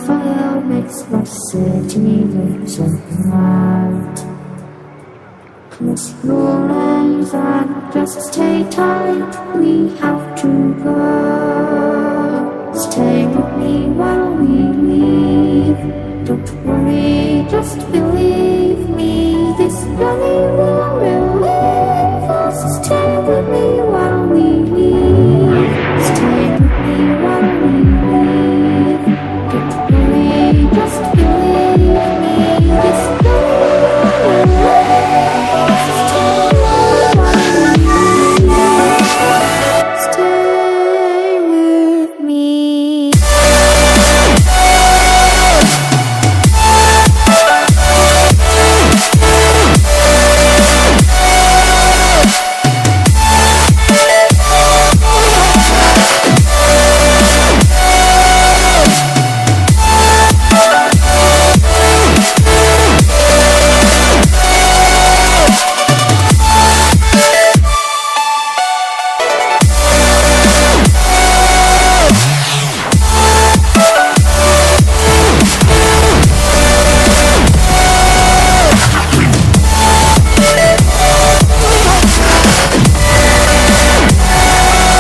fire makes the city look so bright. Close your eyes and just stay tight. We have to go. Stay with me while we leave. Don't worry, just believe me. This journey will relieve us. Stay with me while we leave. Stay with me while we leave. Don't worry, just believe me.